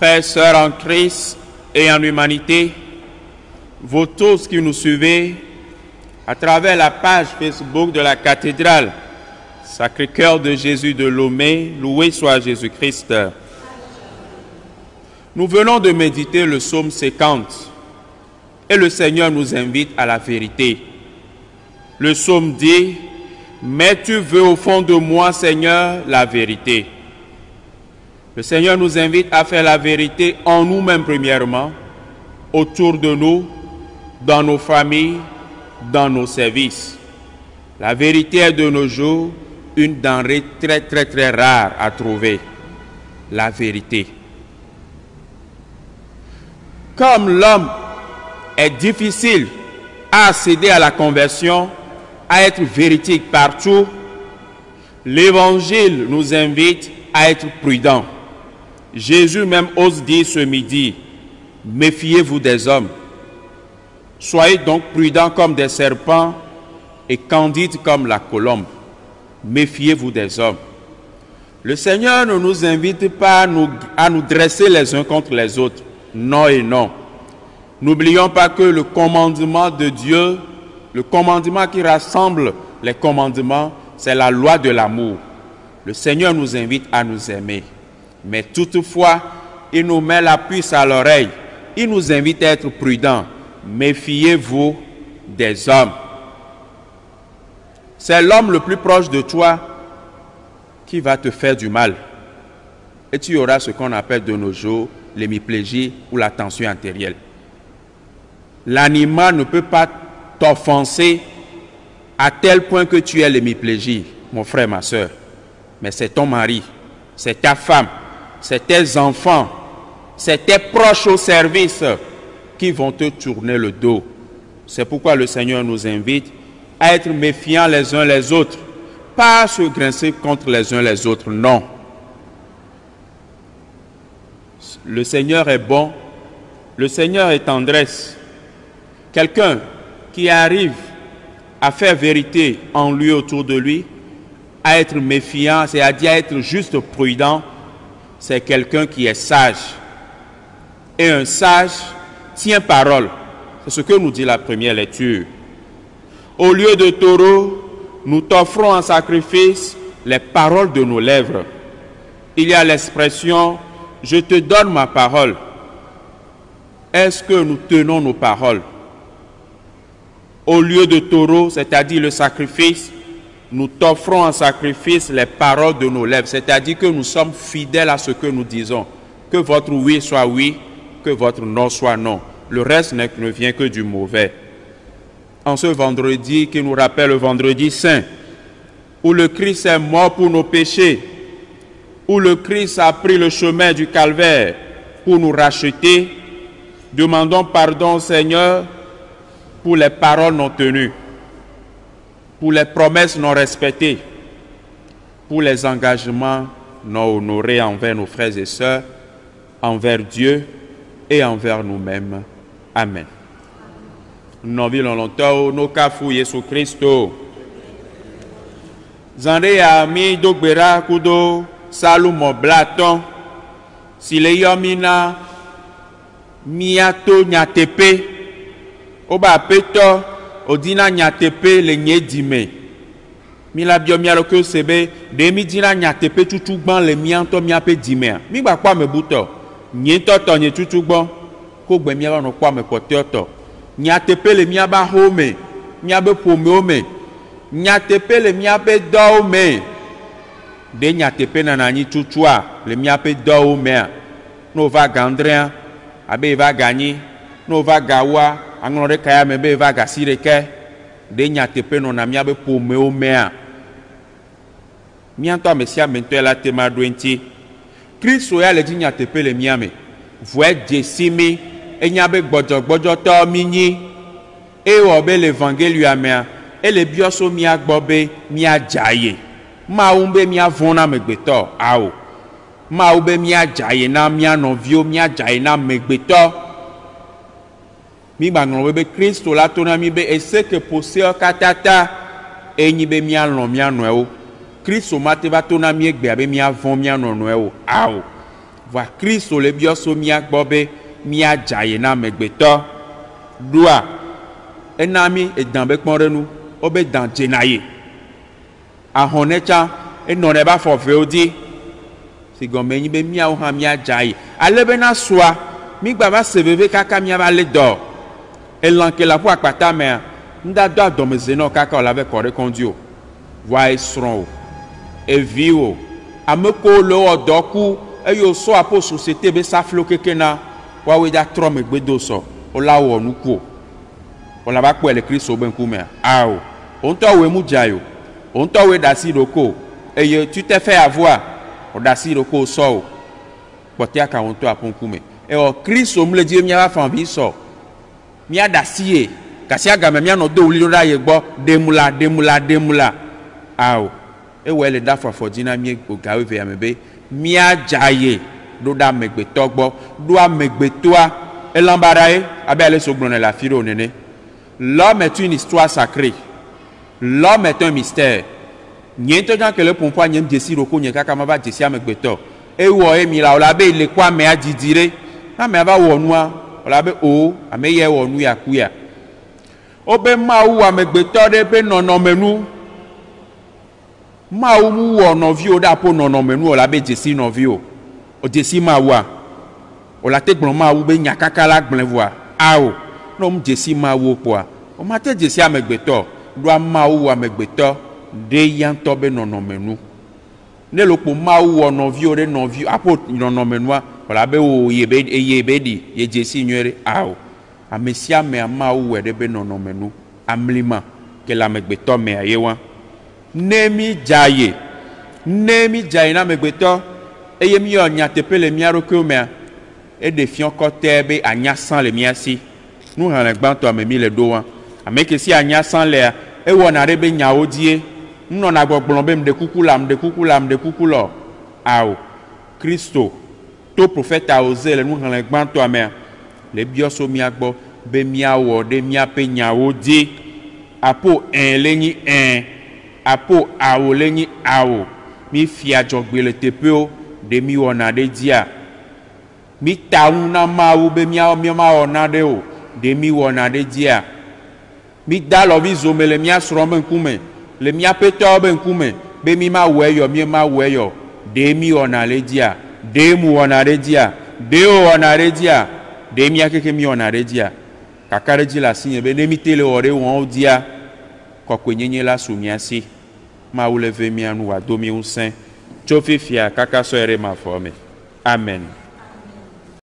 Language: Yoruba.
Frères, sœurs en Christ et en humanité, vous tous qui nous suivez à travers la page Facebook de la cathédrale Sacré-Cœur de Jésus de Lomé, loué soit Jésus-Christ. Nous venons de méditer le psaume 50 et le Seigneur nous invite à la vérité. Le psaume dit: mais tu veux au fond de moi, Seigneur, la vérité. Le Seigneur nous invite à faire la vérité en nous-mêmes premièrement, autour de nous, dans nos familles, dans nos services. La vérité est de nos jours une denrée très rare à trouver. La vérité. Comme l'homme est difficile à accéder à la conversion, à être véridique partout, l'Évangile nous invite à être prudents. Jésus même ose dire ce midi: méfiez-vous des hommes. Soyez donc prudents comme des serpents et candides comme la colombe. Méfiez-vous des hommes. Le Seigneur ne nous invite pas à nous dresser les uns contre les autres. Non et non. N'oublions pas que le commandement de Dieu, le commandement qui rassemble les commandements, c'est la loi de l'amour. Le Seigneur nous invite à nous aimer. Mais toutefois, il nous met la puce à l'oreille. Il nous invite à être prudents. Méfiez-vous des hommes. C'est l'homme le plus proche de toi qui va te faire du mal. Et tu auras ce qu'on appelle de nos jours l'hémiplégie ou la tension artérielle. L'animal ne peut pas t'offenser à tel point que tu aies l'hémiplégie, mon frère, ma soeur. Mais c'est ton mari, c'est ta femme, c'est tes enfants, c'est tes proches au service qui vont te tourner le dos. C'est pourquoi le Seigneur nous invite à être méfiants les uns les autres, pas à se grincer contre les uns les autres, non. Le Seigneur est bon, le Seigneur est tendresse. Quelqu'un qui arrive à faire vérité en lui, autour de lui, à être méfiant, c'est-à-dire à être juste prudent, c'est quelqu'un qui est sage. Et un sage tient parole. C'est ce que nous dit la première lecture. Au lieu de taureau, nous t'offrons en sacrifice les paroles de nos lèvres. Il y a l'expression « je te donne ma parole ». Est-ce que nous tenons nos paroles? Au lieu de taureau, c'est-à-dire le sacrifice, nous t'offrons en sacrifice les paroles de nos lèvres, c'est-à-dire que nous sommes fidèles à ce que nous disons. Que votre oui soit oui, que votre non soit non. Le reste ne vient que du mauvais. En ce vendredi qui nous rappelle le vendredi saint, où le Christ est mort pour nos péchés, où le Christ a pris le chemin du calvaire pour nous racheter, demandons pardon au Seigneur pour les paroles non tenues, pour les promesses non respectées, pour les engagements non honorés envers nos frères et sœurs, envers Dieu et envers nous-mêmes. Amen. Nous vivons longtemps, nous kafou Jésus Christo. Zande ya mi dogbera kudo salumo blaton. Si le yomina miato nyatepe. Oba peto odina nyatepe le nye dime. Mi la bio mialo ke sebe de mi dina nyatepe tutugban le mianto miape dime. Mi ba kwa me buto. Nye toto nye tutugban. Ko gbe miaba no kwa me poteoto. Nyatepe le miaba home. Miabe pome home. Nyatepe le miabe do home. De nyatepe nanani tutua le miabe do home. No va gandrea. Abe va gagner. No va gawa. Anglore kaya mebe va gasire ke de nyatepe no na miabe pome o mea mianto mesia mento la tema doenti Kristo ya le di nyatepe le miame voe jesimi enyabe gbodogbojo to minyi e obe l'évangile amea e le bioso mia gbobe mia jaye ma umbe mia vona megbeto awo ma ube mia jaye na mia novio mia jaye na megbeto. Mi bangon bebe Kristo la tona mi be ese que poseo katata enyi be mi alon mi anoe o Kristo mate ba tona mi egbe abe mi avon mi anoe o awo va Kristo le bioso mia gbobe mia jaye na megbeto doa enami edambe kponrenu obe dan jenaye ahonecha enone ba fo veodi si gombe nyi be mia o ha mia jaye alebe na soa mi gba ba seveve kaka mia ba le do elanke la po akpata me nda do adomeze no kaka ola be kore kondio wa esron eviwo ameko lo odoku eyo so apo societe be saflo kekena wa we da tro megbedo so ola wo nuku ola ba po ele Kristo ben kume awo onto we mu jayo onto we da si roko eye tu te fait avoir o da si roko so potia ka onto apon kume e o Kristo mle die mia ba fan bi so mia da si e kasi aga me mia no do uli ra ye gbo demula awo e we le da fo dina mi o gawe ve amebe mia jaye do da megbeto gbo do amegbetoa elambarae abele sogbonne la firo nene. L'homme est une histoire sacrée. L'homme est un mystère. Niento jan que le pompo nyem desi roko nyeka kama ba desi amegbeto e wo e mi la ola be le kwa me adidire na me ba wo nua ola be o ame ye wo nu ya kuya obe ma wu amegbeto de be nono menu ma wu wo no vi o da po nono menu ola be desi no vi o desi ma wa ola te gbon ma wu be nyakaka la gblen voa ao no m desi ma wu poa o ma te desi amegbeto do ma wu amegbeto de yanto be nono menu ne lo po ma wu no vi o de no vi apo nono menu ola be o yebe di ye desi nyere ao amesia me ma wu de be nono menu amlima ke la amegbeto me ayewa nemi jaye na megbeto eye mi yo nya tepele mi aroko me e de fion kote be anya san le mi asi nu han le gbanto amemi le do wa ameke si anya san le e wona re be nya odie nno na gbogbon be mde kukulo ao Kristo to prophète a osé le nu han le gbanto ame le bioso mi agbo be mi awo de mi ape nya odie apo en lenyi en apo awo lenyi awo mi fi ajogbe le tepeo de mi wona de dia mi tauna mawu be mi ma wona de o de mi wona de dia mi dalo vi zome le mi asro ben kume le mi apeto ben kume be mi ma weyo de mi wona le dia de mu wona de dia de o wona de dia de mi akeke mi wona de dia kakare ji la sinye be de mi tele ore won dia kokwenyenye la sumiasi ma uleve mi anu wa domi unsen chofifia kaka so ere ma fome amen.